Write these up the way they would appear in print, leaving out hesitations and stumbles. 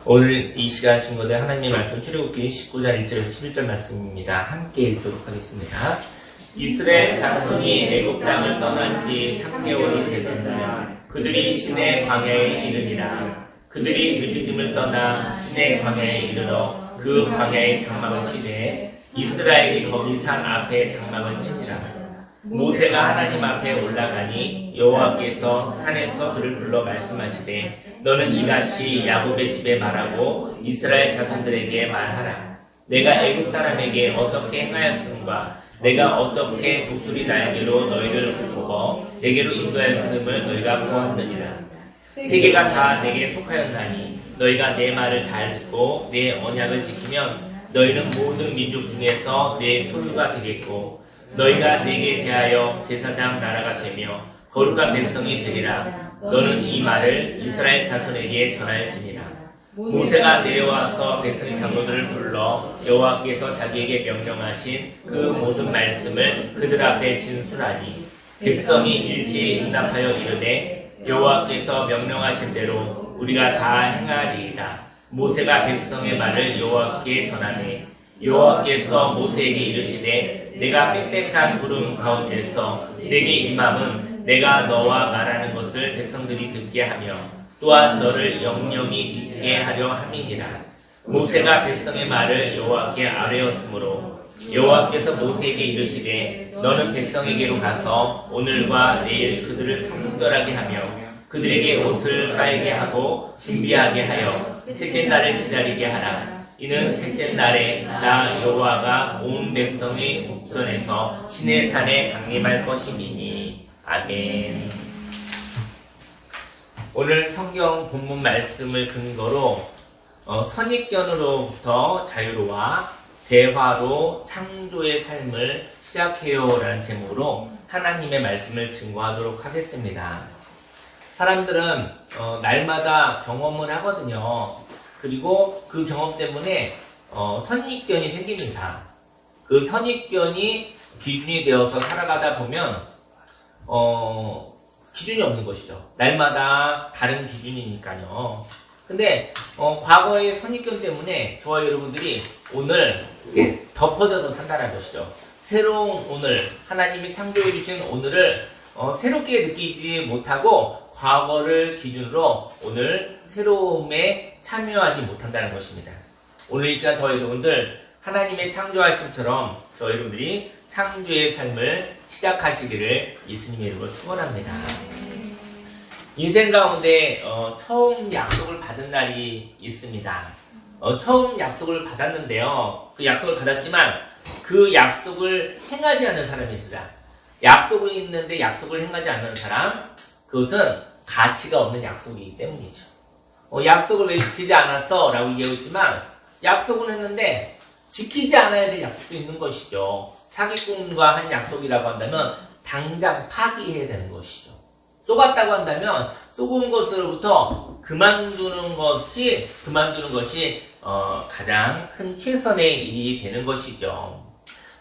오늘 이 시간 친구들 하나님의 말씀 출애굽기 19장 1절에서 11절 말씀입니다. 함께 읽도록 하겠습니다. 이스라엘 자손이 애굽 땅을 떠난 지 3개월이 되던 날 그들이 시내 광야에 이르니라. 그들이 느비딤을 떠나 시내 광야에 이르러 그 광야에 장막을 치되 이스라엘이 거기 산 앞에 장막을 치니라. 모세가 하나님 앞에 올라가니 여호와께서 산에서 그를 불러 말씀하시되 너는 이같이 야곱의 집에 말하고 이스라엘 자손들에게 말하라. 내가 애굽 사람에게 어떻게 행하였음과 내가 어떻게 독수리 날개로 너희를 뽑아 내게로 인도하였음을 너희가 보았느니라. 세계가 다 내게 속하였나니 너희가 내 말을 잘 듣고 내 언약을 지키면 너희는 모든 민족 중에서 내 소유가 되겠고 너희가 내게 대하여 제사장 나라가 되며 거룩한 백성이 되리라. 너는 이 말을 이스라엘 자손에게 전할지니라. 모세가 내려와서 백성의 장로들을 불러 여호와께서 자기에게 명령하신 그 모든 말씀을 그들 앞에 진술하니 백성이 일제히 응답하여 이르되 여호와께서 명령하신 대로 우리가 다 행하리이다. 모세가 백성의 말을 여호와께 전하매 여호와께서 모세에게 이르시되 내가 빽빽한 구름 가운데서 내게 임함은 내가 너와 말하는 것을 백성들이 듣게 하며 또한 너를 영영히 있게 하려 함이니라. 모세가 백성의 말을 여호와께 아뢰었으므로 여호와께서 모세에게 이르시되 너는 백성에게로 가서 오늘과 내일 그들을 성결하게 하며 그들에게 옷을 빨게 하고 준비하게 하여 셋째 날을 기다리게 하라. 이는 셋째 날에 나 여호와가 온 백성의 목전에서 시내 산에 강림할 것임이니. 아멘. 오늘 성경 본문 말씀을 근거로 선입견으로부터 자유로와 대화로 창조의 삶을 시작해요 라는 제목으로 하나님의 말씀을 증거하도록 하겠습니다. 사람들은 날마다 경험을 하거든요. 그리고 그 경험 때문에 선입견이 생깁니다. 그 선입견이 기준이 되어서 살아가다 보면 기준이 없는 것이죠. 날마다 다른 기준이니까요. 근데 과거의 선입견 때문에 저와 여러분들이 오늘 덮어져서 산다는 것이죠. 새로운 오늘, 하나님이 창조해 주신 오늘을 새롭게 느끼지 못하고 과거를 기준으로 오늘 새로움에 참여하지 못한다는 것입니다. 오늘 이 시간 저와 여러분들 하나님의 창조하심처럼 저와 여러분들이 창조의 삶을 시작하시기를 예수님의 이름으로 축원합니다. 인생 가운데 처음 약속을 받은 날이 있습니다. 처음 약속을 받았는데요. 그 약속을 받았지만 그 약속을 행하지 않는 사람이 있습니다. 약속은 있는데 약속을 행하지 않는 사람, 그것은 가치가 없는 약속이기 때문이죠. 약속을 왜 지키지 않았어? 라고 얘기했지만 약속은 했는데 지키지 않아야 될 약속도 있는 것이죠. 사기꾼과 한 약속이라고 한다면 당장 파기해야 되는 것이죠. 쏘갔다고 한다면 쏘은 것으로부터 그만두는 것이 가장 큰 최선의 일이 되는 것이죠.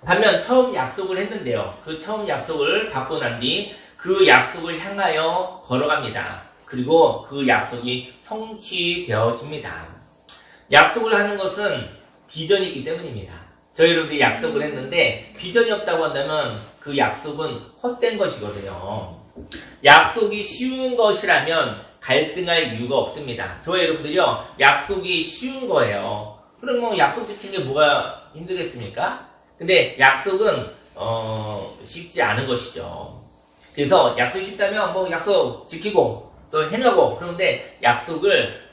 반면 처음 약속을 했는데요. 그 처음 약속을 받고 난 뒤 그 약속을 향하여 걸어갑니다. 그리고 그 약속이 성취되어집니다. 약속을 하는 것은 비전이기 때문입니다. 저희 여러분들이 약속을 했는데 비전이 없다고 한다면 그 약속은 헛된 것이거든요. 약속이 쉬운 것이라면 갈등할 이유가 없습니다. 저희 여러분들이요, 약속이 쉬운 거예요. 그럼 뭐 약속 지키는 게 뭐가 힘들겠습니까? 근데 약속은 쉽지 않은 것이죠. 그래서 약속이 쉽다면 뭐 약속 지키고 또 행하고, 그런데 약속을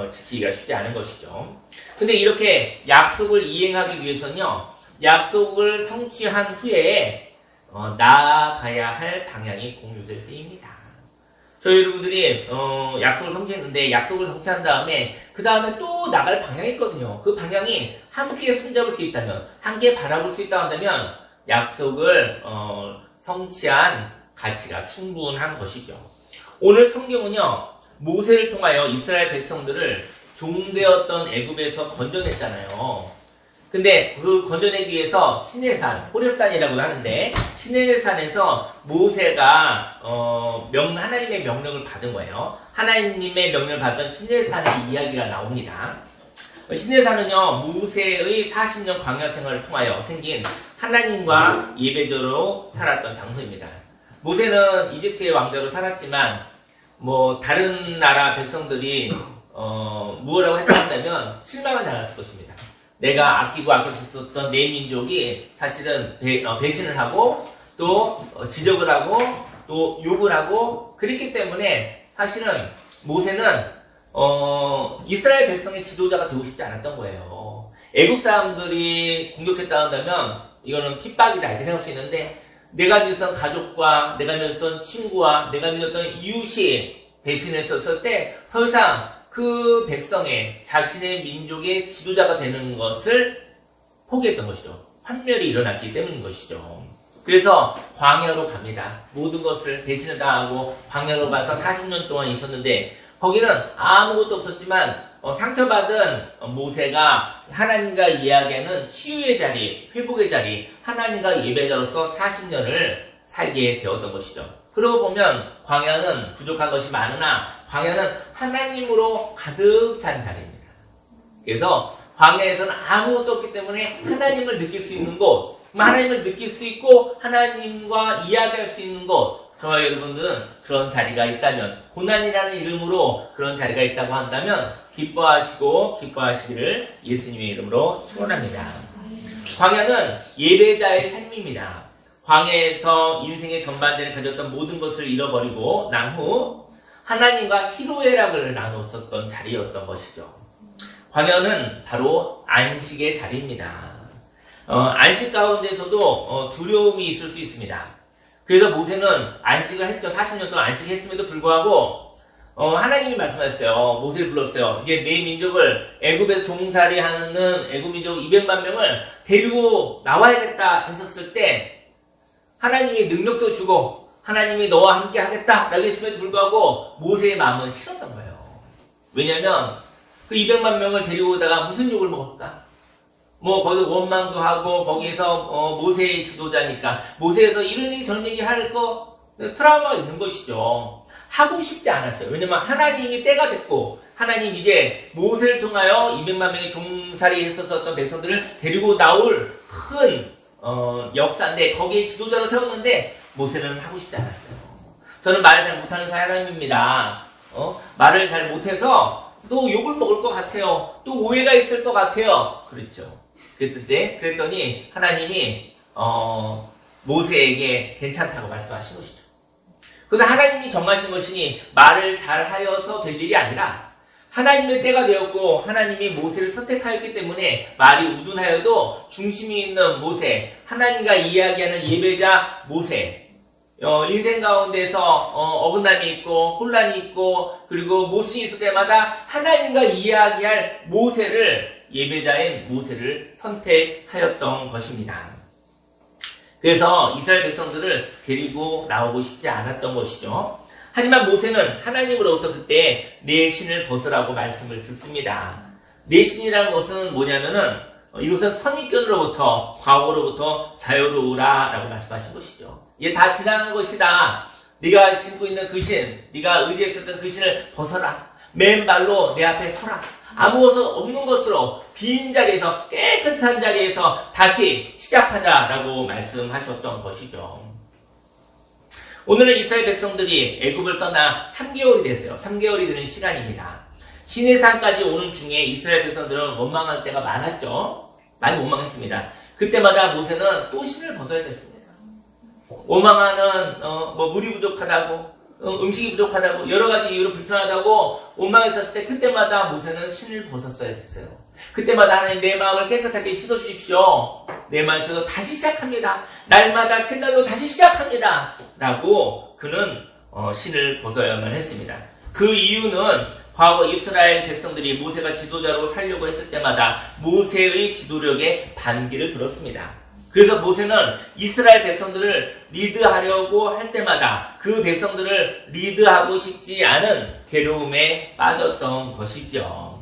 지키기가 쉽지 않은 것이죠. 근데 이렇게 약속을 이행하기 위해서는요, 약속을 성취한 후에 나아가야 할 방향이 공유될 때입니다. 저희 여러분들이 약속을 성취했는데 약속을 성취한 다음에 그 다음에 또 나갈 방향이 있거든요. 그 방향이 함께 손잡을 수 있다면, 함께 바라볼 수 있다고 한다면 약속을 성취한 가치가 충분한 것이죠. 오늘 성경은요, 모세를 통하여 이스라엘 백성들을 종되었던 애굽에서 건져냈잖아요. 근데 그 건져내기 위해서 시내산, 호렙산이라고 하는데 시내산에서 모세가 하나님의 명령을 받은 거예요. 하나님의 명령을 받던 시내산의 이야기가 나옵니다. 시내산은요, 모세의 40년 광야 생활을 통하여 생긴 하나님과 예배자로 살았던 장소입니다. 모세는 이집트의 왕자로 살았지만 다른 나라 백성들이 무엇라고 했다면 실망을 당했을 것입니다. 내가 아끼고 아껴줬었던 내 민족이 사실은 배신을 하고 또 지적을 하고 또 욕을 하고 그랬기 때문에 사실은 모세는 이스라엘 백성의 지도자가 되고 싶지 않았던 거예요. 애국 사람들이 공격했다 한다면 이거는 핍박이다 이렇게 생각할 수 있는데, 내가 믿었던 가족과 내가 믿었던 친구와 내가 믿었던 이웃이 배신했었을 때 더 이상 그 백성의 자신의 민족의 지도자가 되는 것을 포기했던 것이죠. 환멸이 일어났기 때문인 것이죠. 그래서 광야로 갑니다. 모든 것을 배신을 당하고 광야로 가서 40년 동안 있었는데, 거기는 아무것도 없었지만 상처받은 모세가 하나님과 이야기하는 치유의 자리, 회복의 자리, 하나님과 예배자로서 40년을 살게 되었던 것이죠. 그러고 보면 광야는 부족한 것이 많으나 광야는 하나님으로 가득 찬 자리입니다. 그래서 광야에서는 아무것도 없기 때문에 하나님을 느낄 수 있는 곳, 하나님을 느낄 수 있고 하나님과 이야기할 수 있는 곳, 저와 여러분들은 그런 자리가 있다면, 고난이라는 이름으로 그런 자리가 있다고 한다면 기뻐하시기를 예수님의 이름으로 축원합니다. 광야는 예배자의 삶입니다. 광야에서 인생의 전반전에 가졌던 모든 것을 잃어버리고 난 후 하나님과 희로애락을 나눴었던 자리였던 것이죠. 광야는 바로 안식의 자리입니다. 안식 가운데서도 두려움이 있을 수 있습니다. 그래서 모세는 안식을 했죠. 40년 동안 안식했음에도 불구하고 하나님이 말씀하셨어요. 모세를 불렀어요. 이제 내 민족을 애굽에서 종살이하는 애굽 민족 200만 명을 데리고 나와야겠다 했었을 때 하나님이 능력도 주고 하나님이 너와 함께 하겠다라고 했음에도 불구하고 모세의 마음은 싫었던 거예요. 왜냐하면 그 200만 명을 데리고 오다가 무슨 욕을 먹을까? 거기서 원망도 하고 거기에서 모세의 지도자니까 모세에서 이런 얘기 저런 얘기 할 거 트라우마가 있는 것이죠. 하고 싶지 않았어요. 왜냐면 하나님이 때가 됐고 하나님 이제 모세를 통하여 200만 명의 종살이 했었던 백성들을 데리고 나올 큰 역사인데 거기에 지도자로 세웠는데 모세는 하고 싶지 않았어요. 저는 말을 잘 못하는 사람입니다. 말을 잘 못해서 또 욕을 먹을 것 같아요. 또 오해가 있을 것 같아요. 그렇죠. 그랬더니 하나님이 모세에게 괜찮다고 말씀하신 것이죠. 그래서 하나님이 정하신 것이니 말을 잘하여서 될 일이 아니라 하나님의 때가 되었고 하나님이 모세를 선택하였기 때문에 말이 우둔하여도 중심이 있는 모세, 하나님과 이야기하는 예배자 모세, 인생 가운데서 어긋남이 있고 혼란이 있고 그리고 모순이 있을 때마다 하나님과 이야기할 모세를, 예배자인 모세를 선택하였던 것입니다. 그래서 이스라엘 백성들을 데리고 나오고 싶지 않았던 것이죠. 하지만 모세는 하나님으로부터 그때 내 신을 벗으라고 말씀을 듣습니다. 내 신이라는 것은 뭐냐면은 이것은 선입견으로부터, 과거로부터 자유로우라 라고 말씀하신 것이죠. 이게 다 지나간 것이다. 네가 신고 있는 그 신, 네가 의지했었던 그 신을 벗어라. 맨발로 내 앞에 서라. 아무것도 없는 것으로 빈 자리에서, 깨끗한 자리에서 다시 시작하자라고 말씀하셨던 것이죠. 오늘은 이스라엘 백성들이 애굽을 떠나 3개월이 됐어요. 3개월이 되는 시간입니다. 시내산까지 오는 중에 이스라엘 백성들은 원망할 때가 많았죠. 많이 원망했습니다. 그때마다 모세는 또 신을 벗어야 됐습니다. 원망하는 물이 부족하다고, 음식이 부족하다고, 여러 가지 이유로 불편하다고 원망했었을 때 그때마다 모세는 신을 벗었어야 됐어요. 그때마다 하나님 내 마음을 깨끗하게 씻어주십시오. 내 마음을 씻어서 다시 시작합니다. 날마다 새 날로 다시 시작합니다. 라고 그는 신을 벗어야만 했습니다. 그 이유는 과거 이스라엘 백성들이 모세가 지도자로 살려고 했을 때마다 모세의 지도력에 반기를 들었습니다. 그래서 모세는 이스라엘 백성들을 리드하려고 할 때마다 그 백성들을 리드하고 싶지 않은 괴로움에 빠졌던 것이죠.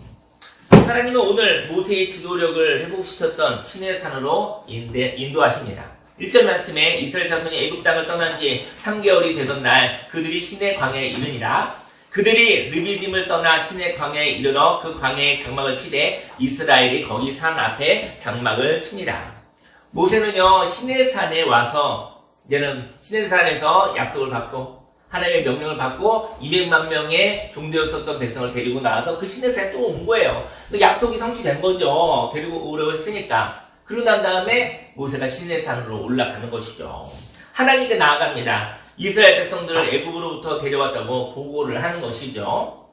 하나님은 오늘 모세의 지도력을 회복시켰던 시내산으로 인도하십니다. 1절 말씀에 이스라엘 자손이 애굽 땅을 떠난 지 3개월이 되던 날 그들이 시내 광야에 이르니라. 그들이 르비딤을 떠나 시내 광야에 이르러 그 광야에 장막을 치되 이스라엘이 거기 산 앞에 장막을 치니라. 모세는요 시내산에 와서 이제는 시내산에서 약속을 받고 하나님의 명령을 받고 200만 명의 종되었었던 백성을 데리고 나와서 그 시내산에 또 온 거예요. 그 약속이 성취된 거죠. 데리고 오려고 했으니까. 그러고 난 다음에 모세가 시내산으로 올라가는 것이죠. 하나님께 나아갑니다. 이스라엘 백성들을 애굽으로부터 데려왔다고 보고를 하는 것이죠.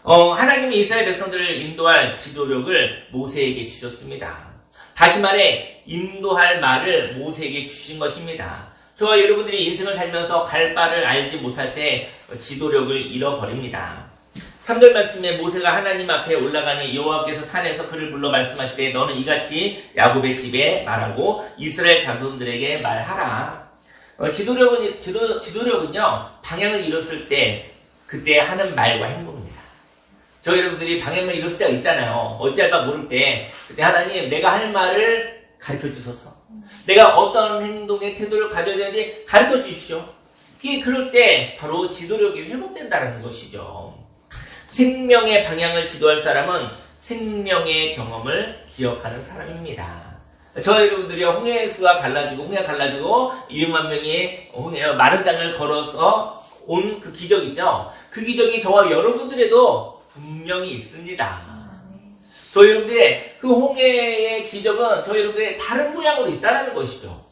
하나님이 이스라엘 백성들을 인도할 지도력을 모세에게 주셨습니다. 다시 말해 인도할 말을 모세에게 주신 것입니다. 저와 여러분들이 인생을 살면서 갈 바를 알지 못할 때 지도력을 잃어버립니다. 3절 말씀에 모세가 하나님 앞에 올라가니 여호와께서 산에서 그를 불러 말씀하시되 너는 이같이 야곱의 집에 말하고 이스라엘 자손들에게 말하라. 지도력은요 방향을 잃었을 때 그때 하는 말과 행동입니다. 저 여러분들이 방향을 잃었을 때가 있잖아요. 어찌할 바 모를 때 그때 하나님 내가 할 말을 가르쳐 주소서. 내가 어떤 행동의 태도를 가져야 되는지 가르쳐 주십시오. 그럴 때 바로 지도력이 회복된다는 것이죠. 생명의 방향을 지도할 사람은 생명의 경험을 기억하는 사람입니다. 저 여러분들이요 홍해가 갈라지고 200만 명이 마른 땅을 걸어서 온 그 기적이죠. 그 기적이 저와 여러분들에도 분명히 있습니다. 저 여러분들의 그 홍해의 기적은 저 여러분들의 다른 모양으로 있다는 것이죠.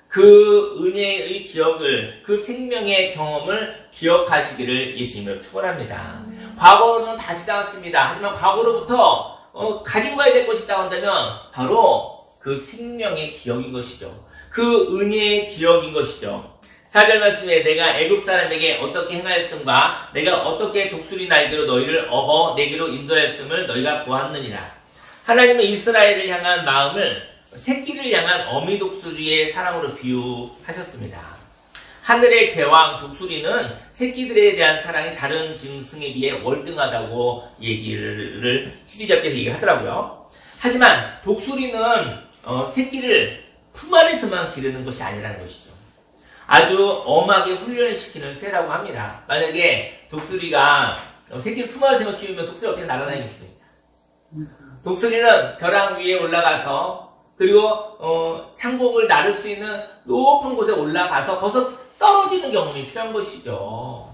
그 은혜의 기억을, 그 생명의 경험을 기억하시기를 예수님으로 축원합니다. 과거는 다시 나왔습니다. 하지만 과거로부터 가지고 가야 될 것이 나온다면 바로 그 생명의 기억인 것이죠. 그 은혜의 기억인 것이죠. 4절 말씀에 내가 애굽 사람에게 어떻게 행하였음과 내가 어떻게 독수리 날개로 너희를 업어 내게로 인도하였음을 너희가 보았느니라. 하나님은 이스라엘을 향한 마음을 새끼를 향한 어미 독수리의 사랑으로 비유하셨습니다. 하늘의 제왕 독수리는 새끼들에 대한 사랑이 다른 짐승에 비해 월등하다고 얘기를 시기잡기해서 얘기하더라고요. 하지만 독수리는 새끼를 품 안에서만 기르는 것이 아니라는 것이죠. 아주 엄하게 훈련시키는 새라고 합니다. 만약에 독수리가 새끼를 품 안에서만 키우면 독수리가 어떻게 날아다니겠습니까? 독수리는 벼랑 위에 올라가서 그리고 창공을 나를 수 있는 높은 곳에 올라가서 벌써 떨어지는 경험이 필요한 것이죠.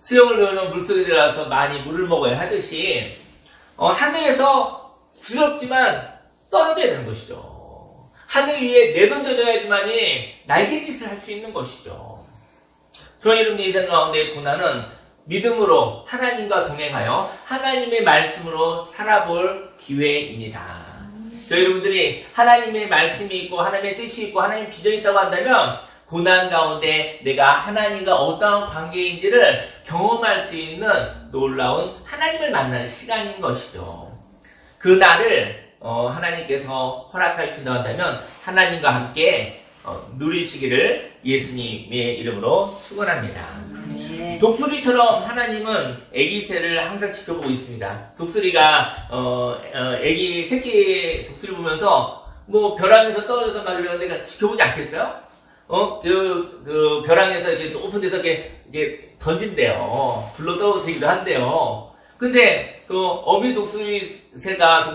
수영을 배우면 물속에 들어가서 많이 물을 먹어야 하듯이 하늘에서 두렵지만 떨어져야 되는 것이죠. 하늘 위에 내던져져야지만이 날개짓을 할 수 있는 것이죠. 저와 여러분의 인생 가운데의 고난은 믿음으로 하나님과 동행하여 하나님의 말씀으로 살아볼 기회입니다. 저 여러분들이 하나님의 말씀이 있고 하나님의 뜻이 있고 하나님의 비전이 있다고 한다면 고난 가운데 내가 하나님과 어떠한 관계인지를 경험할 수 있는 놀라운 하나님을 만나는 시간인 것이죠. 그 날을 하나님께서 허락해 주신다고 한다면 하나님과 함께 누리시기를 예수님의 이름으로 축원합니다. 독수리처럼 하나님은 아기새를 항상 지켜보고 있습니다. 독수리가 아기 새끼 독수리 보면서 뭐 벼랑에서 떨어져서 막 이러는데 지켜보지 않겠어요? 그 벼랑에서 이렇게 높은 데서 이렇게 던진대요. 불러 떨어지기도 한대요. 근데 그 어미 독수리가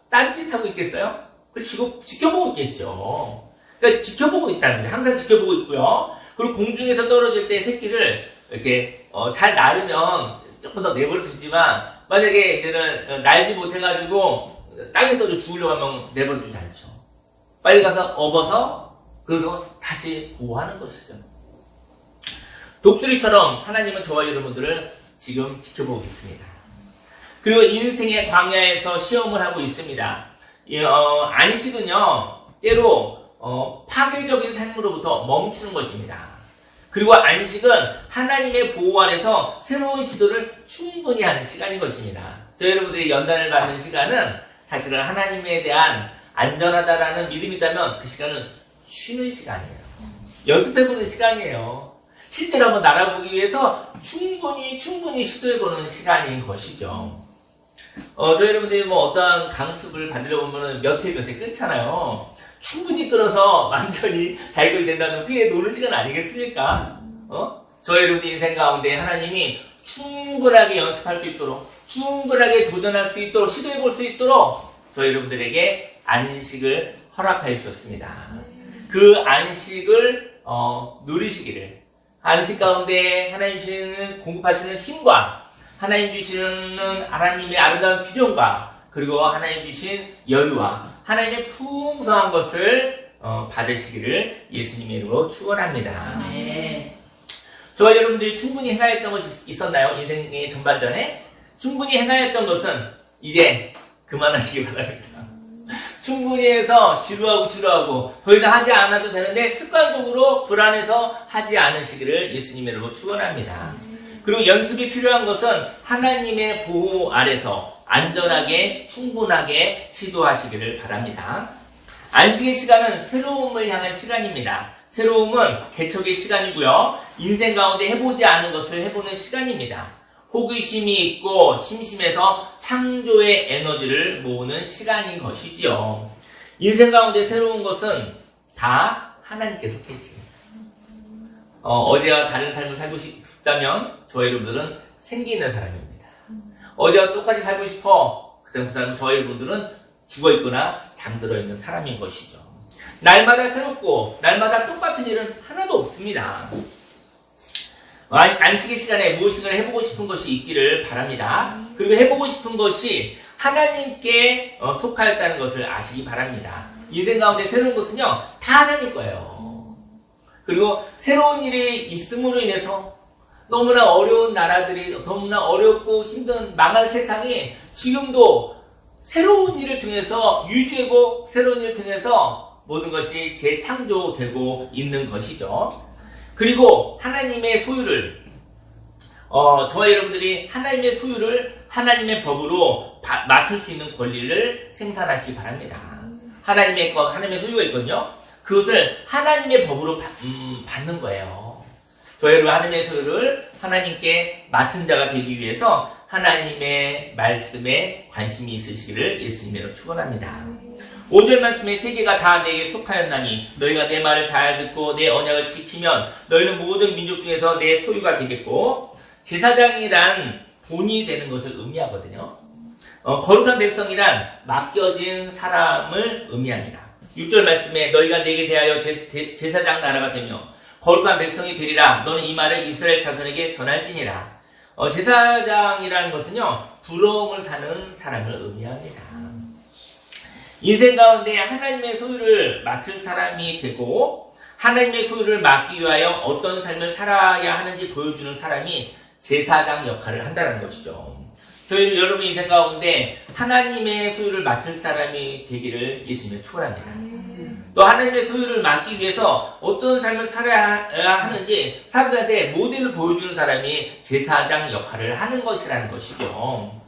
딴짓하고 있겠어요? 그리고 지켜보고 있겠죠. 그러니까 지켜보고 있다는 거죠. 항상 지켜보고 있고요. 그리고 공중에서 떨어질 때 새끼를 이렇게 잘 나르면 조금 더 내버려 두지만 만약에 이제는 날지 못해가지고 땅에 떨어져 죽으려고 하면 내버려 두지 않죠. 빨리 가서 업어서 그래서 다시 보호하는 것이죠. 독수리처럼 하나님은 저와 여러분들을 지금 지켜보고 있습니다. 그리고 인생의 광야에서 시험을 하고 있습니다. 안식은요 때로 파괴적인 삶으로부터 멈추는 것입니다. 그리고 안식은 하나님의 보호 아래서 새로운 시도를 충분히 하는 시간인 것입니다. 저 여러분들이 연단을 받는 시간은 사실은 하나님에 대한 안전하다라는 믿음이 있다면 그 시간은 쉬는 시간이에요. 연습해보는 시간이에요. 실제로 한번 날아보기 위해서 충분히 시도해보는 시간인 것이죠. 저 여러분들이 뭐 어떠한 강습을 받으려고 하면 몇 회 끊잖아요. 충분히 끊어서 완전히 자유가 된다면 그게 노는 시간 아니겠습니까? 저 여러분들 인생 가운데 하나님이 충분하게 연습할 수 있도록, 충분하게 도전할 수 있도록, 시도해 볼 수 있도록 저 여러분들에게 안식을 허락하여 주셨습니다. 그 안식을 누리시기를, 안식 가운데 하나님 주시는 공급하시는 힘과 하나님 주시는 하나님의 아름다운 비전과 그리고 하나님 주신 여유와 하나님의 풍성한 것을 받으시기를 예수님의 이름으로 축원합니다. 저와 여러분들이 충분히 행하였던 것이 있었나요? 인생의 전반전에 충분히 행하였던 것은 이제 그만하시기 바랍니다. 충분히 해서 지루하고 더 이상 하지 않아도 되는데 습관적으로 불안해서 하지 않으시기를 예수님의 이름으로 축원합니다. 그리고 연습이 필요한 것은 하나님의 보호 아래서 안전하게 충분하게 시도하시기를 바랍니다. 안식의 시간은 새로움을 향한 시간입니다. 새로움은 개척의 시간이고요. 인생 가운데 해보지 않은 것을 해보는 시간입니다. 호기심이 있고 심심해서 창조의 에너지를 모으는 시간인 것이지요. 인생 가운데 새로운 것은 다 하나님께서 해주십니다. 어제와 다른 삶을 살고 싶다면 저희 여러분들은 생기 있는 사람입니다. 어제와 똑같이 살고 싶어 그다음 그 사람은 저희 여러분들은 죽어있거나 잠들어 있는 사람인 것이죠. 날마다 새롭고 날마다 똑같은 일은 하나도 없습니다. 안식의 시간에 무엇인가를 해보고 싶은 것이 있기를 바랍니다. 그리고 해보고 싶은 것이 하나님께 속하였다는 것을 아시기 바랍니다. 인생 가운데 새로운 것은요 다 하나님 거예요. 그리고 새로운 일이 있음으로 인해서 너무나 어려운 나라들이, 너무나 어렵고 힘든 망할 세상이 지금도 새로운 일을 통해서 유지되고 새로운 일을 통해서 모든 것이 재창조되고 있는 것이죠. 그리고 하나님의 소유를 저와 여러분들이 하나님의 소유를 하나님의 법으로 맡을 수 있는 권리를 생산하시기 바랍니다. 하나님의 소유가 있거든요. 그것을 하나님의 법으로 받는 거예요. 저희 여러분 하나님의 소유를 하나님께 맡은 자가 되기 위해서 하나님의 말씀에 관심이 있으시기를 예수님으로 축원합니다. 5절 말씀에 세계가 다 내게 속하였나니 너희가 내 말을 잘 듣고 내 언약을 지키면 너희는 모든 민족 중에서 내 소유가 되겠고, 제사장이란 본이 되는 것을 의미하거든요. 거룩한 백성이란 맡겨진 사람을 의미합니다. 6절 말씀에 너희가 내게 대하여 제사장 나라가 되며 거룩한 백성이 되리라. 너는 이 말을 이스라엘 자손에게 전할지니라. 제사장이라는 것은요 부러움을 사는 사람을 의미합니다. 인생 가운데 하나님의 소유를 맡을 사람이 되고 하나님의 소유를 맡기 위하여 어떤 삶을 살아야 하는지 보여주는 사람이 제사장 역할을 한다는 것이죠. 저희 여러분 인생 가운데 하나님의 소유를 맡을 사람이 되기를 예수님을 축원합니다. 또 하나님의 소유를 맡기 위해서 어떤 삶을 살아야 하는지 사람들한테 모델을 보여주는 사람이 제사장 역할을 하는 것이라는 것이죠.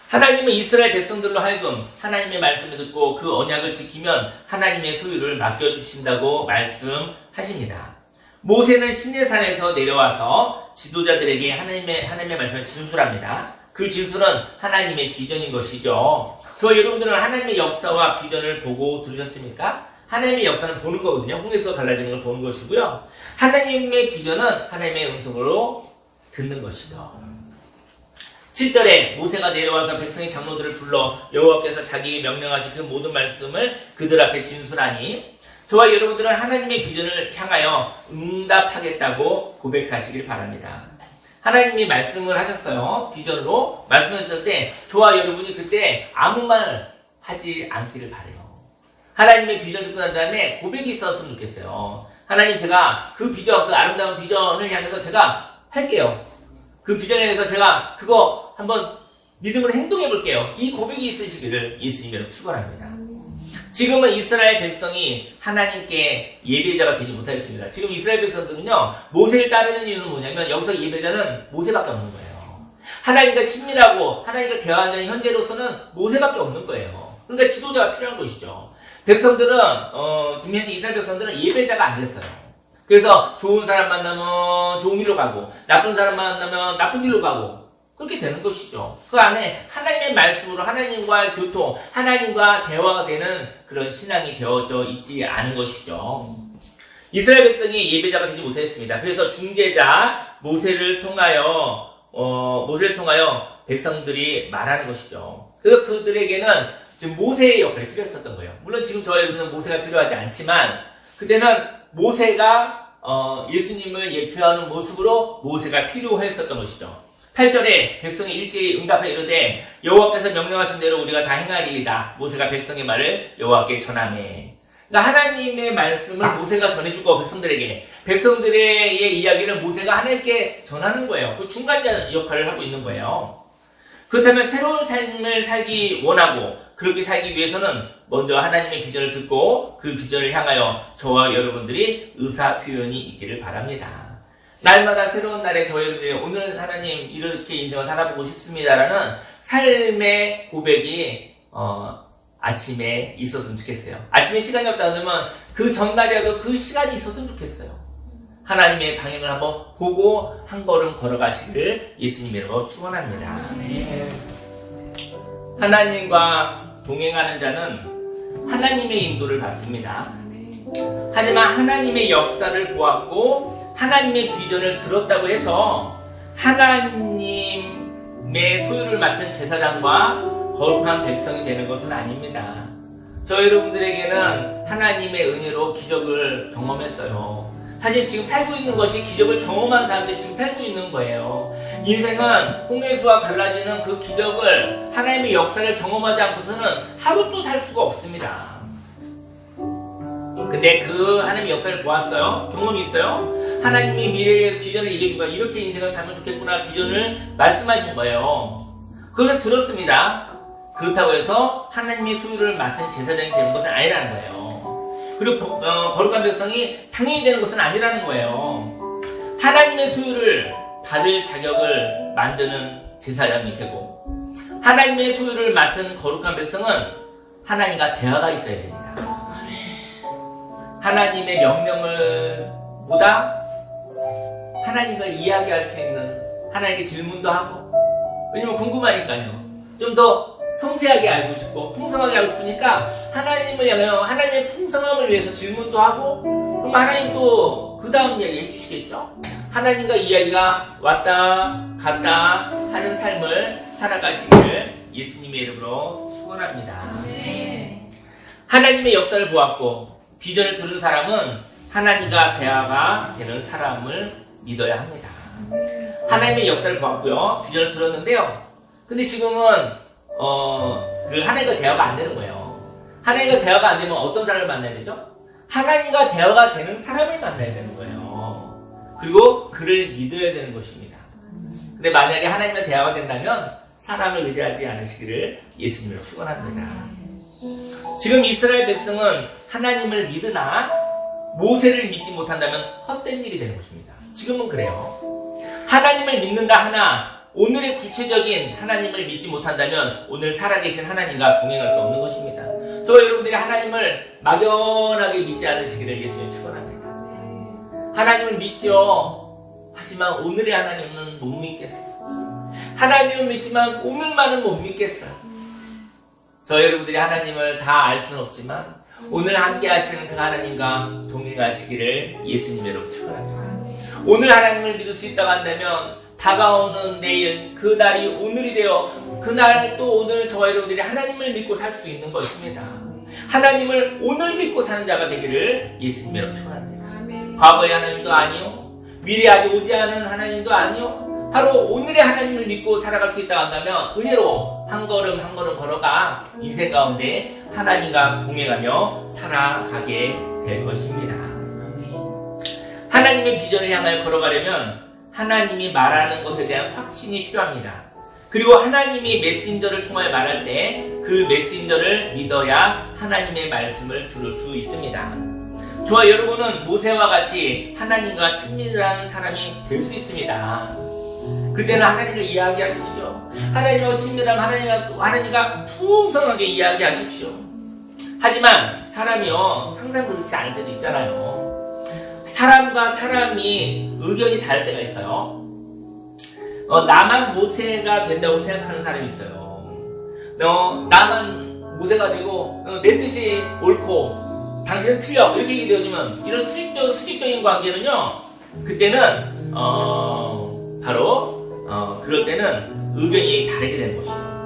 하나님은 이스라엘 백성들로 하여금 하나님의 말씀을 듣고 그 언약을 지키면 하나님의 소유를 맡겨주신다고 말씀하십니다. 모세는 시내산에서 내려와서 지도자들에게 하나님의 말씀을 진술합니다. 그 진술은 하나님의 비전인 것이죠. 저 여러분들은 하나님의 역사와 비전을 보고 들으셨습니까? 하나님의 역사는 보는 거거든요. 홍해에서 갈라지는 걸 보는 것이고요. 하나님의 비전은 하나님의 음성으로 듣는 것이죠. 7절에 모세가 내려와서 백성의 장로들을 불러 여호와께서 자기에게 명령하신 그 모든 말씀을 그들 앞에 진술하니 저와 여러분들은 하나님의 비전을 향하여 응답하겠다고 고백하시길 바랍니다. 하나님이 말씀을 하셨어요. 비전으로 말씀하셨을 때 저와 여러분이 그때 아무 말 하지 않기를 바라요. 하나님의 비전을 듣고 난 다음에 고백이 있었으면 좋겠어요. 하나님, 제가 그 비전, 그 아름다운 비전을 향해서 제가 할게요. 그 비전에 대해서 제가 그거 한번 믿음으로 행동해 볼게요. 이 고백이 있으시기를 예수님으로 축원합니다. 지금은 이스라엘 백성이 하나님께 예배자가 되지 못하였습니다. 지금 이스라엘 백성들은요 모세를 따르는 이유는 뭐냐면 여기서 예배자는 모세밖에 없는 거예요. 하나님과 친밀하고 하나님과 대화하는 현재로서는 모세밖에 없는 거예요. 그러니까 지도자가 필요한 것이죠. 백성들은 지금 현재 이스라엘 백성들은 예배자가 안 됐어요. 그래서 좋은 사람 만나면 좋은 길로 가고 나쁜 사람 만나면 나쁜 길로 가고 그렇게 되는 것이죠. 그 안에 하나님의 말씀으로 하나님과의 교통, 하나님과 대화가 되는 그런 신앙이 되어져 있지 않은 것이죠. 이스라엘 백성이 예배자가 되지 못했습니다. 그래서 중재자 모세를 통하여 백성들이 말하는 것이죠. 그래서 그들에게는 지금 모세의 역할이 필요했었던 거예요. 물론 지금 저희는 모세가 필요하지 않지만 그때는 모세가 예수님을 예표하는 모습으로 모세가 필요했었던 것이죠. 8절에 백성이 일제히 응답해 이르되 여호와께서 명령하신 대로 우리가 다 행하리이다. 모세가 백성의 말을 여호와께 전하매. 그러니까 하나님의 말씀을 모세가 전해주고 백성들의 이야기를 모세가 하나님께 전하는 거예요. 그 중간 역할을 하고 있는 거예요. 그렇다면 새로운 삶을 살기 원하고 그렇게 살기 위해서는 먼저 하나님의 비전을 듣고 그 비전을 향하여 저와 여러분들이 의사표현이 있기를 바랍니다. 날마다 새로운 날에 저와 여러분들이 오늘은 하나님 이렇게 인생을 살아보고 싶습니다라는 삶의 고백이 아침에 있었으면 좋겠어요. 아침에 시간이 없다 그러면 그 전날이라도 그 시간이 있었으면 좋겠어요. 하나님의 방향을 한번 보고 한 걸음 걸어가시기를 예수님 이름으로 축원합니다. 하나님과 동행하는 자는 하나님의 인도를 받습니다. 하지만 하나님의 역사를 보았고 하나님의 비전을 들었다고 해서 하나님의 소유를 맡은 제사장과 거룩한 백성이 되는 것은 아닙니다. 저 여러분들에게는 하나님의 은혜로 기적을 경험했어요. 사실 지금 살고 있는 것이 기적을 경험한 사람들이 지금 살고 있는 거예요. 인생은 홍해수와 갈라지는 그 기적을 하나님의 역사를 경험하지 않고서는 하루도 살 수가 없습니다. 근데 그 하나님의 역사를 보았어요. 경험이 있어요. 하나님이 미래에 대해서 비전을 얘기해주고 이렇게 인생을 살면 좋겠구나 비전을 말씀하신 거예요. 그것을 들었습니다. 그렇다고 해서 하나님의 소유를 맡은 제사장이 되는 것은 아니라는 거예요. 그리고 거룩한 백성이 당연히 되는 것은 아니라는 거예요. 하나님의 소유를 받을 자격을 만드는 제사장이 되고 하나님의 소유를 맡은 거룩한 백성은 하나님과 대화가 있어야 됩니다. 하나님의 명령을 보다 하나님과 이야기할 수 있는 하나님께 질문도 하고 왜냐면 궁금하니까요. 좀 더 섬세하게 알고 싶고 풍성하게 알고 싶으니까 하나님을 향하여 하나님의 풍성함을 위해서 질문도 하고 그럼 하나님도 그 다음 이야기 해주시겠죠? 하나님과 이야기가 왔다 갔다 하는 삶을 살아가시기를 예수님의 이름으로 축원합니다. 하나님의 역사를 보았고 비전을 들은 사람은 하나님과 대화가 되는 사람을 믿어야 합니다. 하나님의 역사를 보았고요. 비전을 들었는데요. 근데 지금은 그 하나님과 대화가 안 되는 거예요. 하나님과 대화가 안 되면 어떤 사람을 만나야 되죠? 하나님과 대화가 되는 사람을 만나야 되는 거예요. 그리고 그를 믿어야 되는 것입니다. 근데 만약에 하나님과 대화가 된다면 사람을 의지하지 않으시기를 예수님으로 축원합니다. 지금 이스라엘 백성은 하나님을 믿으나 모세를 믿지 못한다면 헛된 일이 되는 것입니다. 지금은 그래요. 하나님을 믿는다 하나 오늘의 구체적인 하나님을 믿지 못한다면 오늘 살아계신 하나님과 동행할 수 없는 것입니다. 저 여러분들이 하나님을 막연하게 믿지 않으시기를 예수님 축원합니다. 하나님을 믿죠. 하지만 오늘의 하나님은 못 믿겠어요. 하나님을 믿지만 오늘만은 못 믿겠어요. 저 여러분들이 하나님을 다 알 수는 없지만 오늘 함께 하시는 그 하나님과 동행하시기를 예수님으로 축원합니다. 오늘 하나님을 믿을 수 있다고 한다면 다가오는 내일 그 날이 오늘이 되어 그날 또 오늘 저와 여러분들이 하나님을 믿고 살 수 있는 것입니다. 하나님을 오늘 믿고 사는 자가 되기를 예수님으로 축원합니다. 과거의 하나님도 아니요 미래 아직 오지 않은 하나님도 아니요 바로 오늘의 하나님을 믿고 살아갈 수 있다고 한다면 은혜로 한 걸음 한 걸음 걸어가 인생 가운데 하나님과 동행하며 살아가게 될 것입니다. 하나님의 비전을 향하여 걸어가려면 하나님이 말하는 것에 대한 확신이 필요합니다. 그리고 하나님이 메신저를 통하여 말할 때 그 메신저를 믿어야 하나님의 말씀을 들을 수 있습니다. 저와 여러분은 모세와 같이 하나님과 친밀한 사람이 될 수 있습니다. 그때는 하나님과 이야기하십시오. 하나님과 친밀하면 하나님과 풍성하게 이야기하십시오. 하지만 사람이요 항상 그렇지 않을 때도 있잖아요. 사람과 사람이 의견이 다를 때가 있어요. 나만 모세가 된다고 생각하는 사람이 있어요. 나만 모세가 되고 내 뜻이 옳고 당신은 틀려 이렇게 얘기되어지면 이런 수직적인 관계는요, 그때는 바로 그럴 때는 의견이 다르게 되는 것이죠.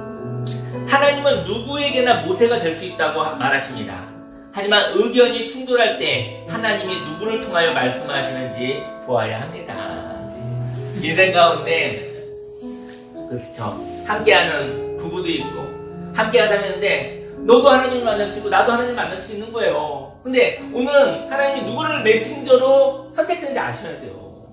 하나님은 누구에게나 모세가 될 수 있다고 말하십니다. 하지만 의견이 충돌할 때 하나님이 누구를 통하여 말씀하시는지 보아야 합니다. 인생 가운데 그렇죠, 함께하는 부부도 있고 함께하는 사람인데 너도 하나님을 만날 수 있고 나도 하나님을 만날 수 있는 거예요. 근데 오늘은 하나님이 누구를 메신저로 선택했는지 아셔야 돼요.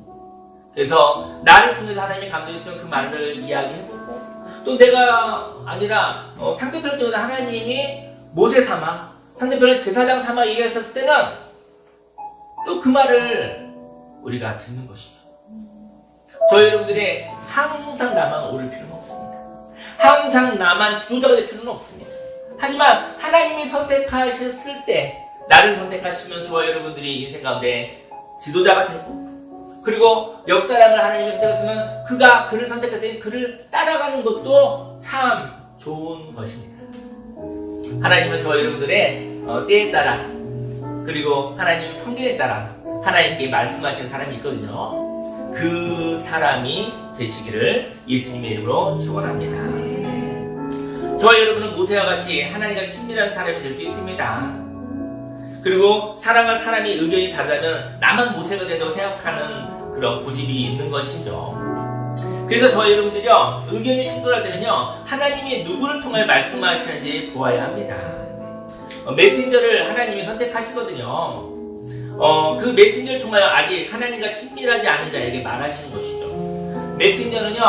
그래서 나를 통해서 하나님이 감동했으면 그 말을 이야기해보고, 또 내가 아니라 상대편을 통해서 하나님이 모세 삼아 상대편을 제사장 삼아 얘기했었을 때는 또 그 말을 우리가 듣는 것이죠. 저희 여러분들이 항상 나만 오를 필요는 없습니다. 항상 나만 지도자가 될 필요는 없습니다. 하지만 하나님이 선택하셨을 때, 나를 선택하시면 저와 여러분들이 인생 가운데 지도자가 되고, 그리고 옆 사람을 하나님이 선택했으면 그를 선택했으니 그를 따라가는 것도 참 좋은 것입니다. 하나님은 저와 여러분들의 때에 따라, 그리고 하나님 성경에 따라 하나님께 말씀하시는 사람이 있거든요. 그 사람이 되시기를 예수님의 이름으로 축원합니다. 저와 여러분은 모세와 같이 하나님과 친밀한 사람이 될 수 있습니다. 그리고 사랑할 사람이 의견이 다르다면 나만 모세가 된다고 생각하는 그런 고집이 있는 것이죠. 그래서 저와 여러분들이요, 의견이 충돌할 때는요, 하나님이 누구를 통해 말씀하시는지 보아야 합니다. 메신저를 하나님이 선택하시거든요. 그 메신저를 통하여 아직 하나님과 친밀하지 않은 자에게 말하시는 것이죠. 메신저는요,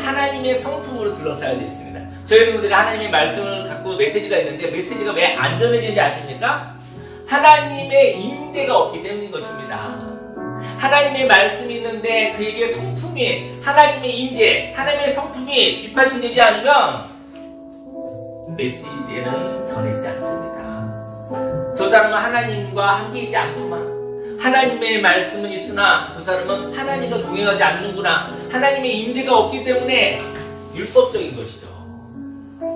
하나님의 성품으로 둘러싸여 되어 있습니다. 저희 여러분들이 하나님의 말씀을 갖고 메시지가 있는데 메시지가 왜 안 전해지는지 아십니까? 하나님의 임재가 없기 때문인 것입니다. 하나님의 말씀이 있는데 그에게 성품이, 하나님의 임재, 하나님의 성품이 뒷받침되지 않으면 메시지는 전해지지 않습니다. 저 사람은 하나님과 함께 있지 않구만. 하나님의 말씀은 있으나 저 사람은 하나님과 동행하지 않는구나. 하나님의 임재가 없기 때문에 율법적인 것이죠.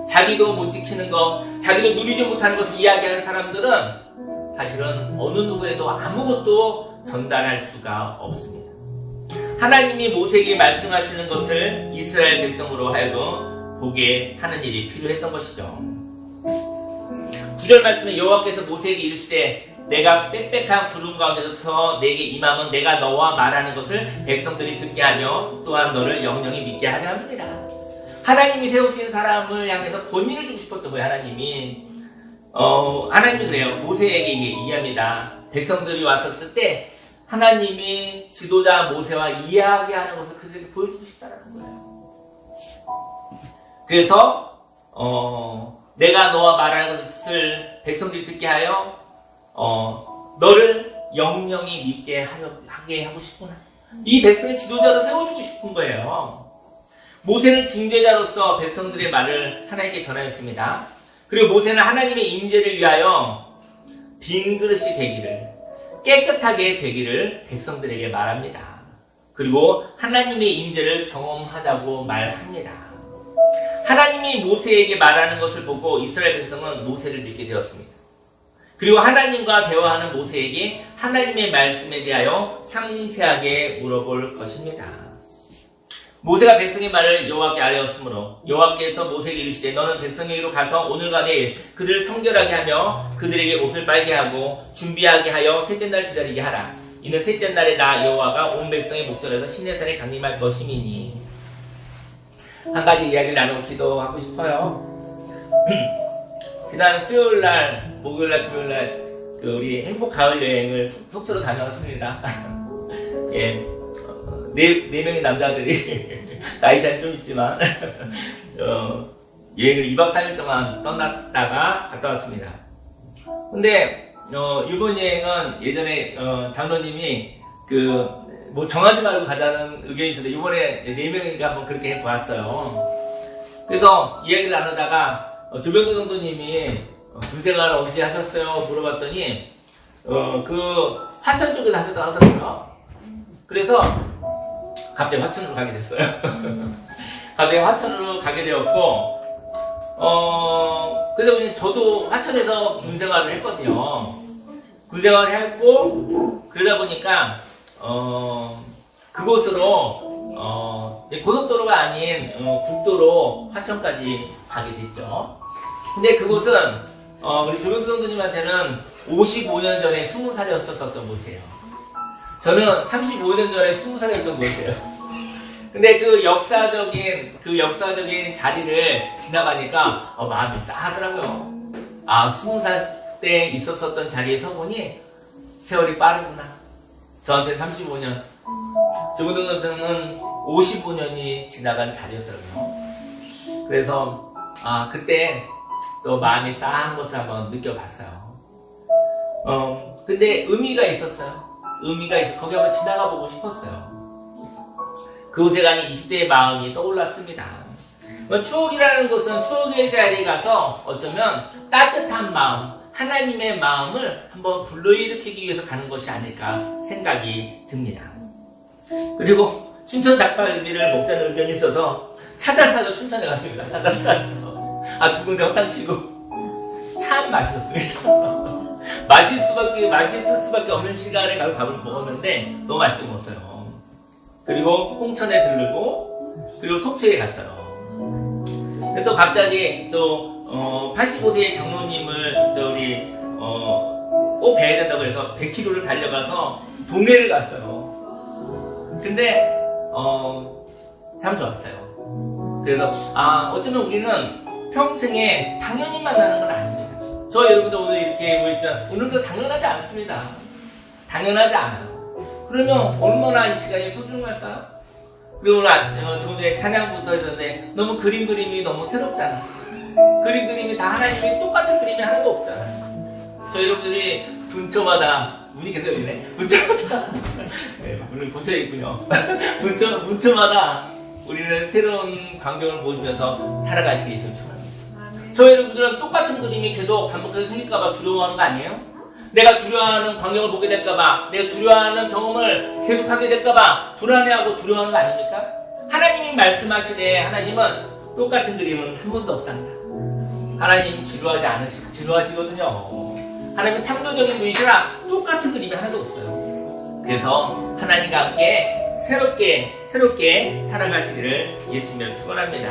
자기도 못 지키는 것, 자기도 누리지 못하는 것을 이야기하는 사람들은 사실은 어느 누구에도 아무것도 전달할 수가 없습니다. 하나님이 모세에게 말씀하시는 것을 이스라엘 백성으로 하여금 보게 하는 일이 필요했던 것이죠. 9절 말씀에 여호와께서 모세에게 이르시되 내가 빽빽한 구름 가운데서 내게 임함은 내가 너와 말하는 것을 백성들이 듣게 하며 또한 너를 영영히 믿게 하려 합니다. 하나님이 세우신 사람을 향해서 권위를 주고 싶었던 거예요. 하나님이 그래요. 모세에게 이야기합니다. 백성들이 왔었을 때 하나님이 지도자 모세와 이야기하는 것을 그들에게 보여주고 싶다는 거예요. 그래서 내가 너와 말하는 것을 백성들이 듣게 하여 너를 영영히 믿게 하게 하고 싶구나. 이 백성의 지도자로 세워주고 싶은 거예요. 모세는 중재자로서 백성들의 말을 하나님께 전하였습니다. 그리고 모세는 하나님의 임재를 위하여 빈 그릇이 되기를, 깨끗하게 되기를 백성들에게 말합니다. 그리고 하나님의 임재를 경험하자고 말합니다. 하나님이 모세에게 말하는 것을 보고 이스라엘 백성은 모세를 믿게 되었습니다. 그리고 하나님과 대화하는 모세에게 하나님의 말씀에 대하여 상세하게 물어볼 것입니다. 모세가 백성의 말을 여호와께 아뢰었으므로 여호와께서 모세에게 이르시되 너는 백성에게로 가서 오늘과 내일 그들을 성결하게 하며 그들에게 옷을 빨게 하고 준비하게 하여 셋째 날 기다리게 하라. 이는 셋째 날에 나 여호와가 온 백성의 목전에서 시내산에 강림할 것임이니. 한 가지 이야기를 나누고 기도하고 싶어요. 지난 수요일날, 목요일날, 금요일날 우리 행복 가을 여행을 속초로 다녀왔습니다. 예. 네 명의 남자들이 나이 차이 좀 있지만 여행을 2박 3일 동안 떠났다가 갔다 왔습니다. 근데 이번 여행은 예전에 장로님이 뭐 정하지 말고 가자는 의견이 있었는데 이번에 4명이니까 한번 그렇게 해보았어요. 그래서 이야기를 나누다가 조병도 성도님이 군생활 언제 하셨어요? 물어봤더니 그 화천 쪽에서 하셨다고 하더라고요. 그래서 갑자기 화천으로 가게 됐어요. 갑자기 화천으로 가게 되었고, 그래서 저도 화천에서 군 생활을 했거든요. 군 생활을 했고, 그러다 보니까, 그곳으로, 고속도로가 아닌, 국도로 화천까지 가게 됐죠. 근데 그곳은, 우리 조병수 성도님한테는 55년 전에 20살이었었던 곳이에요. 저는 35년 전에 20살이었던 곳이에요. 근데 그 역사적인 자리를 지나가니까 마음이 싸하더라고요. 아, 20살 때 있었었던 자리에 서보니 세월이 빠르구나. 저한테 35년, 조근동은 55년이 지나간 자리였더라고요. 그래서 그때 또 마음이 싸한 것을 한번 느껴봤어요. 근데 의미가 있었어요. 거기 한번 지나가 보고 싶었어요. 그곳에 가니 20대의 마음이 떠올랐습니다. 추억이라는 것은 추억의 자리에 가서 어쩌면 따뜻한 마음, 하나님의 마음을 한번 불러일으키기 위해서 가는 것이 아닐까 생각이 듭니다. 그리고 춘천 닭갈비를 먹자는 의견이 있어서 찾아 춘천에 갔습니다. 찾아서 두 군데 허탕치고 참 맛있었습니다. 맛있을 수밖에 없는 시간에 가서 밥을 먹었는데 너무 맛있게 먹었어요. 그리고 홍천에 들르고 그리고 속초에 갔어요. 근데 또 갑자기 또 85세의 장로님을 또 우리 꼭 뵈야 된다고 해서 100km를 달려가서 동해를 갔어요. 근데 참 좋았어요. 그래서 어쩌면 우리는 평생에 당연히 만나는 건 아닙니다. 저 여러분도 오늘 이렇게 보이지만 오늘도 당연하지 않습니다. 당연하지 않아요. 그러면 얼마나 이 시간이 소중할까요? 그리고 오늘 조금 전에 찬양부터 했는데 너무 그림이 너무 새롭잖아. 그림이 다 하나님이 똑같은 그림이 하나도 없잖아. 저 여러분들이 분초마다 문이 계속 열리네. 분초마다 문을 고쳐있군요. 분초마다 우리는 새로운 광경을 보시면서 살아가시게 있으면 축원합니다. 저 여러분들은 똑같은 그림이 계속 반복해서 생길까봐 두려워하는 거 아니에요? 내가 두려워하는 광경을 보게 될까봐, 내가 두려워하는 경험을 계속하게 될까봐 불안해하고 두려워하는 거 아닙니까? 하나님이 말씀하시되 하나님은 똑같은 그림은 한 번도 없단다. 하나님 지루하시거든요. 하나님은 창조적인 분이시라 똑같은 그림이 하나도 없어요. 그래서 하나님과 함께 새롭게 살아가시기를 예수님을 축원합니다.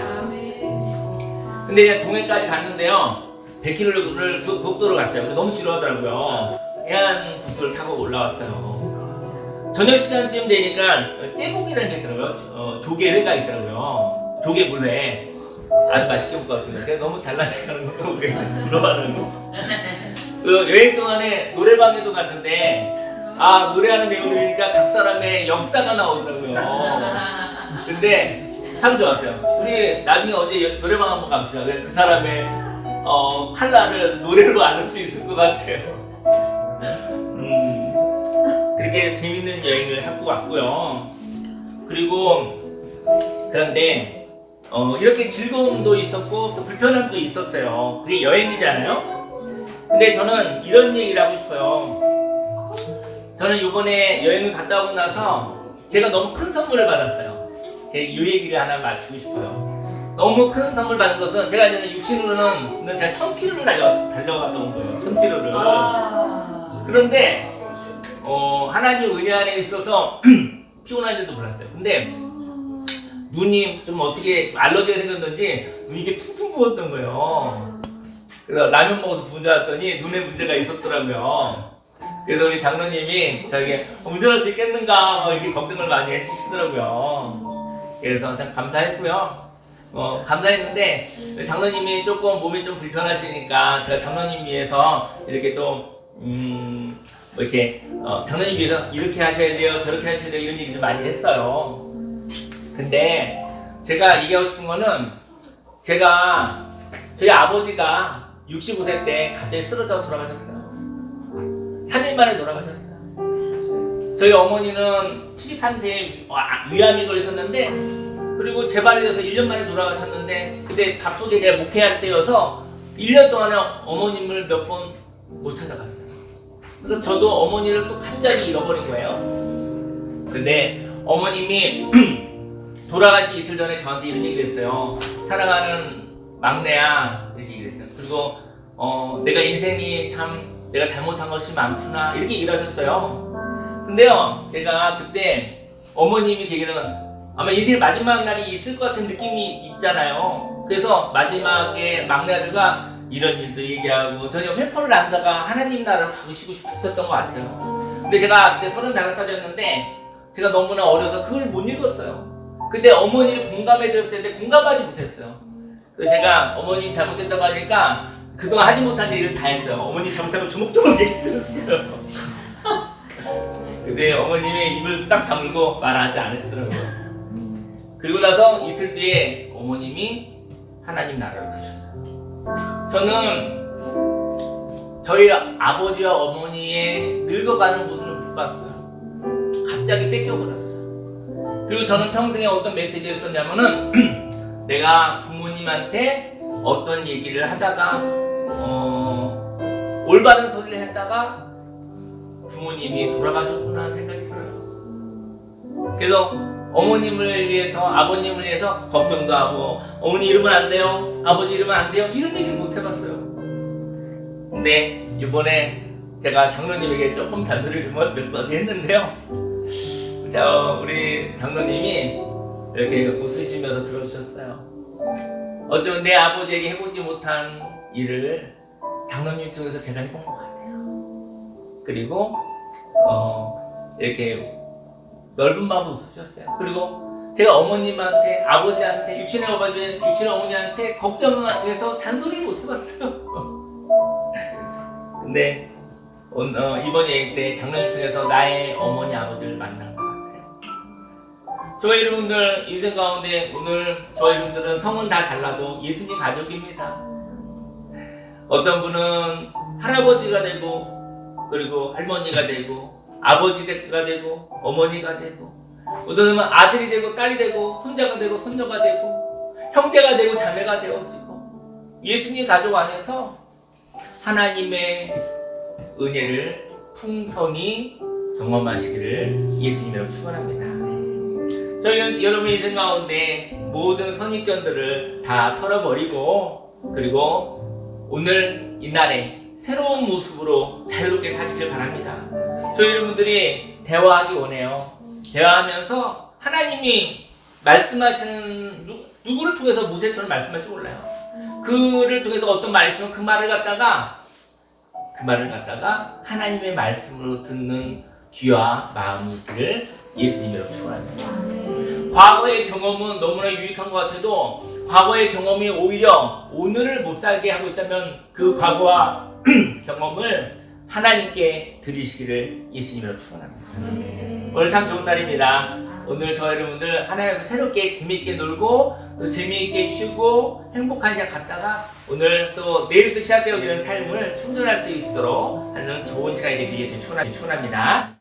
근데 동해까지 갔는데요. 100km를 국도로 갔어요. 근데 너무 지루하더라고요. 해안 국도를 타고 올라왔어요. 저녁 시간쯤 되니까 째복이라는 게 있더라고요. 조개회가 있더라고요. 조개물회. 아주 맛있게 먹고 왔습니다. 제가 너무 잘난 척하는 거, 부러워하는 거. 그 여행 동안에 노래방에도 갔는데 노래하는 내용 들으니까 각 사람의 역사가 나오더라고요. 근데 참 좋았어요. 우리 나중에 어제 노래방 한번 갑시다. 그 사람의 칼라를 노래로 알 수 있을 것 같아요. 그렇게 재밌는 여행을 하고 왔고요. 그리고 그런데 이렇게 즐거움도 있었고 또 불편함도 있었어요. 그게 여행이잖아요. 근데 저는 이런 얘기를 하고 싶어요. 저는 이번에 여행을 갔다 오고 나서 제가 너무 큰 선물을 받았어요. 제가 이 얘기를 하나 맞추고 싶어요. 너무 큰 선물 받은 것은 제가 이제 육신으로는 제가 1000km를 달려갔다 온 거예요. 1000km를. 그런데 하나님 은혜 안에 있어서 피곤한지도 몰랐어요. 근데 눈이 좀 어떻게 알러지가 생겼는지 눈이 이게 퉁퉁 부었던 거예요. 그래서 라면 먹어서 부은 줄 알았더니 눈에 문제가 있었더라고요. 그래서 우리 장로님이 저에게 운전할 수 있겠는가 이렇게 걱정을 많이 해주시더라고요. 그래서 참 감사했고요. 감사했는데 장로님이 조금 몸이 좀 불편하시니까 제가 장로님 위해서 이렇게 또 장로님 위해서 이렇게 하셔야 돼요, 저렇게 하셔야 돼요 이런 얘기 좀 많이 했어요. 근데 제가 얘기하고 싶은 거는 저희 아버지가 65세 때 갑자기 쓰러져 돌아가셨어요. 3일 만에 돌아가셨어요. 저희 어머니는 73세에 위암이 걸리셨는데 그리고 재발이 돼서 1년 만에 돌아가셨는데 그때 바쁘게 제가 목회할 때여서 1년 동안에 어머님을 몇 번 못 찾아갔어요. 그래서 저도 어머니를 또 간절히 잃어버린 거예요. 근데 어머님이 돌아가시기 이틀 전에 저한테 이런 얘기를 했어요. 사랑하는 막내야, 이렇게 얘기를 했어요. 그리고 내가 인생이 참 내가 잘못한 것이 많구나, 이렇게 얘기를 하셨어요. 근데요, 제가 그때 어머님이 얘기는 아마 인생의 마지막 날이 있을 것 같은 느낌이 있잖아요. 그래서 마지막에 막내 아들과 이런 일도 얘기하고 전혀 회포를 나누다가 하나님 나라로 가시고 싶었던 것 같아요. 근데 제가 그때 35살이었는데 제가 너무나 어려서 그걸 못 읽었어요. 그때 어머니를 공감해 드렸을 때 공감하지 못했어요. 그래서 제가 어머님 잘못했다고 하니까 그동안 하지 못한 얘기를 다 했어요. 어머니 잘못한 거 조목조목 얘기 들었어요. 근데 어머님이 입을 싹 다물고 말하지 않으시더라고요. 그리고 나서 이틀 뒤에 어머님이 하나님 나라로 가셨어요. 저는 저희 아버지와 어머니의 늙어가는 모습을 못 봤어요. 갑자기 뺏겨버렸어요. 그리고 저는 평생에 어떤 메시지를 썼냐면은 내가 부모님한테 어떤 얘기를 하다가 올바른 소리를 했다가 부모님이 돌아가셨구나 생각이 들어요. 그래서 어머님을 위해서, 아버님을 위해서 걱정도 하고, 어머니 이러면 안 돼요, 아버지 이러면 안 돼요, 이런 얘기를 못 해봤어요. 근데 이번에 제가 장로님에게 조금 잔소리를 몇 번 했는데요. 우리 장로님이 이렇게 웃으시면서 들어주셨어요. 어쩌면 내 아버지에게 해보지 못한 일을 장로님 통해서 제가 해본 것 같아요. 그리고 이렇게 넓은 마음으로 웃으셨어요. 그리고 제가 어머님한테, 아버지한테, 육신의 아버지, 육신의 어머니한테 걱정해서 잔소리를 못 해봤어요. 근데 이번 여행 때 장로님 통해서 나의 어머니, 아버지를 만난 것 같아요. 저희 여러분들 인생 가운데 오늘 저희 여러분들은 성은 다 달라도 예수님 가족입니다. 어떤 분은 할아버지가 되고, 그리고 할머니가 되고, 아버지가 되고, 어머니가 되고, 어떤 분은 아들이 되고, 딸이 되고, 손자가 되고, 손녀가 되고, 형제가 되고, 자매가 되어지고, 예수님 가족 안에서 하나님의 은혜를 풍성히 경험하시기를 예수님으로 축원합니다. 저희 여러분 인생 가운데 모든 선입견들을 다 털어버리고, 그리고 오늘 이날에 새로운 모습으로 자유롭게 사시길 바랍니다. 저희 여러분들이 대화하기 원해요. 대화하면서 하나님이 말씀하시는 누구를 통해서 모세처럼 말씀할지 몰라요. 그를 통해서 어떤 말이 있으면 그 말을 갖다가 하나님의 말씀으로 듣는 귀와 마음이 있기를 예수님으로 축원합니다. 과거의 경험은 너무나 유익한 것 같아도 과거의 경험이 오히려 오늘을 못 살게 하고 있다면 그 과거와 경험을 하나님께 드리시기를 예수님으로 축원합니다. 오늘 참 좋은 날입니다. 오늘 저 여러분들 하나님께서 새롭게 재미있게 놀고 또 재미있게 쉬고 행복한 시간 갔다가 오늘 또 내일부터 시작되어지는 삶을 충전할 수 있도록 하는 좋은 시간이 되길 예수님 축원합니다.